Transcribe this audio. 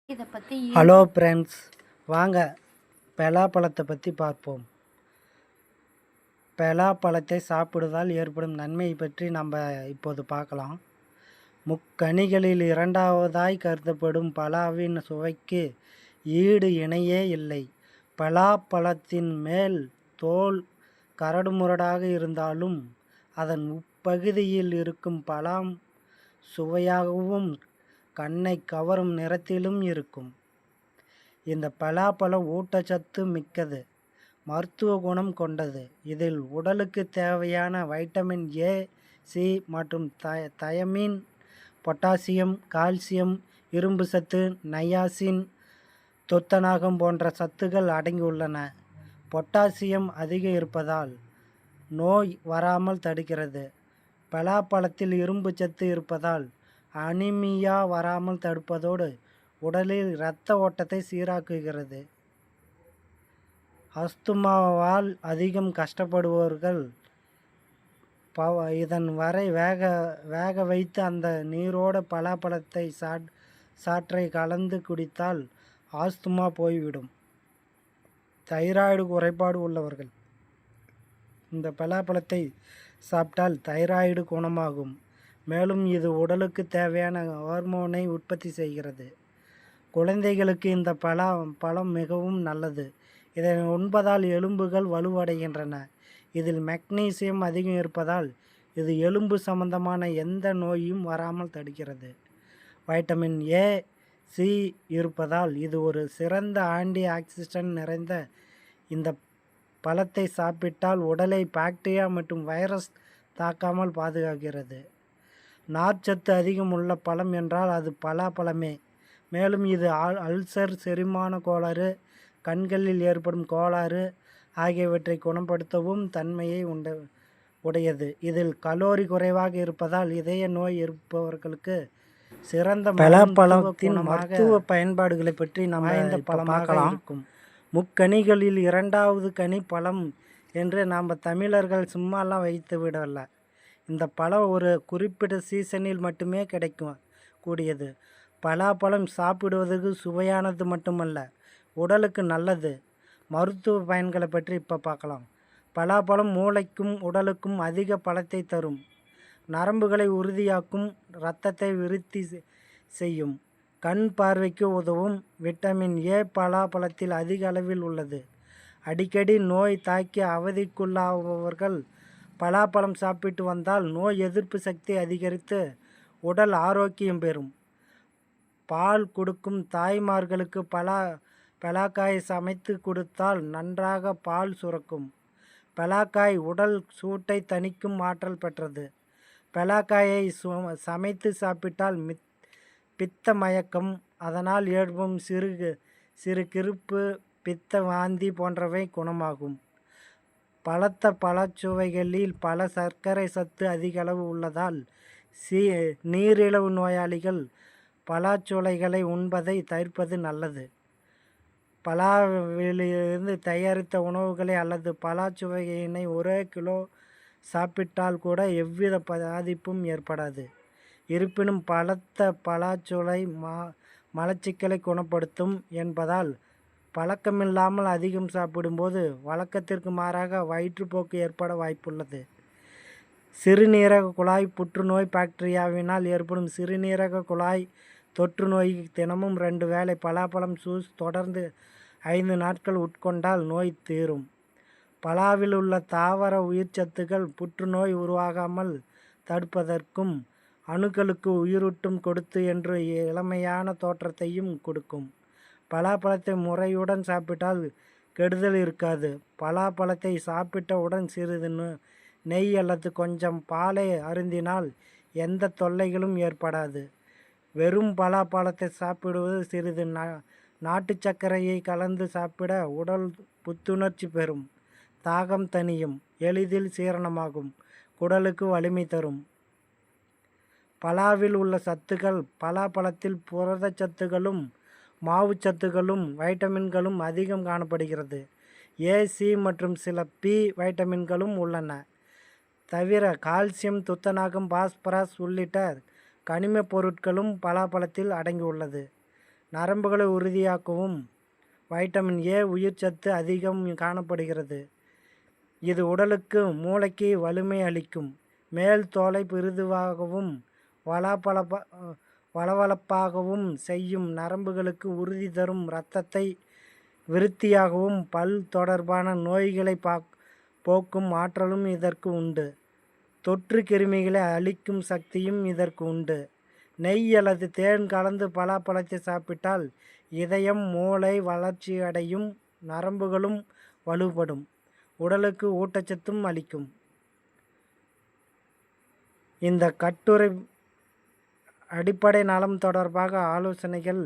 இதை பற்றி hello friends, வாங்க பலாப்பழத்தை பற்றி பார்ப்போம். பலாப்பழத்தை சாப்பிடுவதால் ஏற்படும் நன்மை பற்றி நம்ம இப்போது பார்க்கலாம். முக்கனிகளில் இரண்டாவதாய் கருதப்படும் பலாவின் சுவைக்கு ஈடு இணையே இல்லை. பலாப்பழத்தின் மேல் தோல் கரடுமுரடாக இருந்தாலும் அதன் உட்பகுதியில் இருக்கும் பழம் சுவையாகவும் கண்ணை கவரும் நிறத்திலும் இருக்கும். இந்த பலாப்பழம் ஊட்டச்சத்து மிக்கது, மருத்துவ குணம் கொண்டது. இதில் உடலுக்கு தேவையான வைட்டமின் ஏ, சி மற்றும் தயமின், பொட்டாசியம், கால்சியம், இரும்பு சத்து, நையாசின், துத்தநாகம் போன்ற சத்துக்கள் அடங்கியுள்ளன. பொட்டாசியம் அதிகம் இருப்பதால் நோய் வராமல் தடுக்கிறது. பலாப்பழத்தில் இரும்பு சத்து இருப்பதால் அனிமியா வராமல் தடுப்பதோடு உடலில் இரத்த ஓட்டத்தை சீராக்குகிறது. அஸ்துமாவால் அதிகம் கஷ்டப்படுபவர்கள் இதன் வரை வேக வைத்து அந்த நீரோட பலாப்பழத்தை சாற்றை கலந்து குடித்தால் ஆஸ்துமா போய்விடும். தைராய்டு குறைபாடு உள்ளவர்கள் இந்த பலாப்பழத்தை சாப்பிட்டால் தைராய்டு குணமாகும். மேலும் இது உடலுக்கு தேவையான ஹார்மோனை உற்பத்தி செய்கிறது. குழந்தைகளுக்கு இந்த பழம் மிகவும் நல்லது. இதை உண்பதால் எலும்புகள் வலுவடைகின்றன. இதில் மெக்னீசியம் அதிகம் இருப்பதால் இது எலும்பு சம்பந்தமான எந்த நோயும் வராமல் தடுக்கிறது. வைட்டமின் ஏ, சி இருப்பதால் இது ஒரு சிறந்த ஆன்டி ஆக்சிடென்ட் நிறைந்த இந்த பழத்தை சாப்பிட்டால் உடலை பாக்டீரியா மற்றும் வைரஸ் தாக்காமல் பாதுகாக்கிறது. நார்ச்சத்து அதிகம் உள்ள பழம் என்றால் அது பலாப்பழமே. மேலும் இது அல்சர், செரிமான கோளாறு, கண்களில் ஏற்படும் கோளாறு ஆகியவற்றை குணப்படுத்தவும் தன்மையை உடையது. இதில் கலோரி குறைவாக இருப்பதால் இதய நோய் இருப்பவர்களுக்கு சிறந்த பலாப்பழத்தின் மருத்துவ பயன்பாடுகளை பற்றி நாம் இந்த பழமாக இருக்கும். முக்கனிகளில் இரண்டாவது கனி பழம் என்று நாம் தமிழர்கள் சும்மாலாம் வைத்து விடல. இந்த பழம் ஒரு குறிப்பிட்ட சீசனில் மட்டுமே கிடைக்கும் கூடியது. பலாப்பழம் சாப்பிடுவதற்கு சுவையானது மட்டுமல்ல, உடலுக்கு நல்லது. மருத்துவ பயன்களை பற்றி இப்போ பார்க்கலாம். பலாப்பழம் மூளைக்கும் உடலுக்கும் அதிக பலத்தை தரும். நரம்புகளை உறுதியாக்கும், இரத்தத்தை விருத்தி செய்யும், கண் பார்வைக்கு உதவும். விட்டமின் ஏ பலாப்பழத்தில் அதிக அளவில் உள்ளது. அடிக்கடி நோய் தாக்கி அவதிக்குள்ளாபவர்கள் பலாப்பழம் சாப்பிட்டு வந்தால் நோய் எதிர்ப்பு சக்தி அதிகரித்து உடல் ஆரோக்கியம் பெறும். பால் கொடுக்கும் தாய்மார்களுக்கு பலாக்காய் சமைத்து கொடுத்தால் நன்றாக பால் சுரக்கும். பலாக்காய் உடல் சூட்டை தணிக்கும் ஆற்றல் பெற்றது. பலாக்காயை சமைத்து சாப்பிட்டால் பித்த மயக்கம், அதனால் ஏற்படும் சிறு கிருப்பு, பித்த வாந்தி போன்றவை குணமாகும். பலத்த பழச்சுவைகளில் பல சர்க்கரை சத்து அதிக அளவு உள்ளதால் நீரிழிவு நோயாளிகள் பலாச்சுளைகளை உண்பதை தவிர்ப்பது நல்லது. பலாவிலிருந்து தயாரித்த உணவுகளை அல்லது பலாச்சுவையினை 1 கிலோ சாப்பிட்டால் கூட எவ்வித பாதிப்பும் ஏற்படாது. இருப்பினும் பலத்த பலாச்சுளை மலச்சிக்கலை குணப்படுத்தும் என்பதால் பழக்கமில்லாமல் அதிகம் சாப்பிடும்போது வழக்கத்திற்கு மாறாக வயிற்றுப்போக்கு ஏற்பட வாய்ப்புள்ளது. சிறுநீரக குழாய் புற்றுநோய் பாக்டீரியாவினால் ஏற்படும் சிறுநீரக குழாய் தொற்று நோய் தினமும் 2 வேளை பலாப்பழம் ஜூஸ் தொடர்ந்து 5 நாட்கள் உட்கொண்டால் நோய் தீரும். பலாவில் உள்ள தாவர உயிர்ச்சத்துக்கள் புற்றுநோய் உருவாகாமல் தடுப்பதற்கும் அணுக்களுக்கு உயிரூட்டம் கொடுத்து என்று இளமையான தோற்றத்தையும் கொடுக்கும். பலாப்பழத்தை முறையுடன் சாப்பிட்டால் கெடுதல் இருக்காது. பலாப்பழத்தை சாப்பிட்டவுடன் சிறிது நெய் அல்லது கொஞ்சம் பாலை அருந்தினால் எந்த தொல்லைகளும் ஏற்படாது. வெறும் பலாப்பழத்தை சாப்பிடுவது சிறிது நாட்டு சர்க்கரையை கலந்து சாப்பிட உடல் புத்துணர்ச்சி பெறும், தாகம் தணியும், எளிதில் சீரணமாகும், குடலுக்கு வலிமை தரும். பலாவில் உள்ள சத்துக்கள் பலாப்பழத்தில் புரதச்சத்துகளும் மாவுச்சத்துகளும் வைட்டமின்களும் அதிகம் காணப்படுகிறது. ஏ, சி மற்றும் சில பி வைட்டமின்களும் உள்ளன. தவிர கால்சியம், துத்தநாகம், பாஸ்பரஸ் உள்ளிட்ட கனிம பொருட்களும் பலாப்பழத்தில் அடங்கியுள்ளது. நரம்புகளை உறுதியாக்கவும். வைட்டமின் ஏ உயிர்ச்சத்து அதிகம் காணப்படுகிறது. இது உடலுக்கு மூளைக்கு வலிமை அளிக்கும். மேல் தோலை மிருதுவாகவும் வளவளப்பாகவும் செய்யும். நரம்புகளுக்கு உறுதி தரும். இரத்தத்தை விருத்தியாகவும் பல் தொடர்பான நோய்களை போக்கும் ஆற்றலும் இதற்கு உண்டு. தொற்று கிருமிகளை அழிக்கும் சக்தியும் இதற்கு உண்டு. நெய் அல்லது தேன் கலந்து பலாப்பழத்தை சாப்பிட்டால் இதயம் மூளை வளர்ச்சி அடையும். நரம்புகளும் வலுப்படும். உடலுக்கு ஊட்டச்சத்தும் அளிக்கும். இந்த கட்டுரை அடிப்படை நலம் தொடர்பாக ஆலோசனைகள்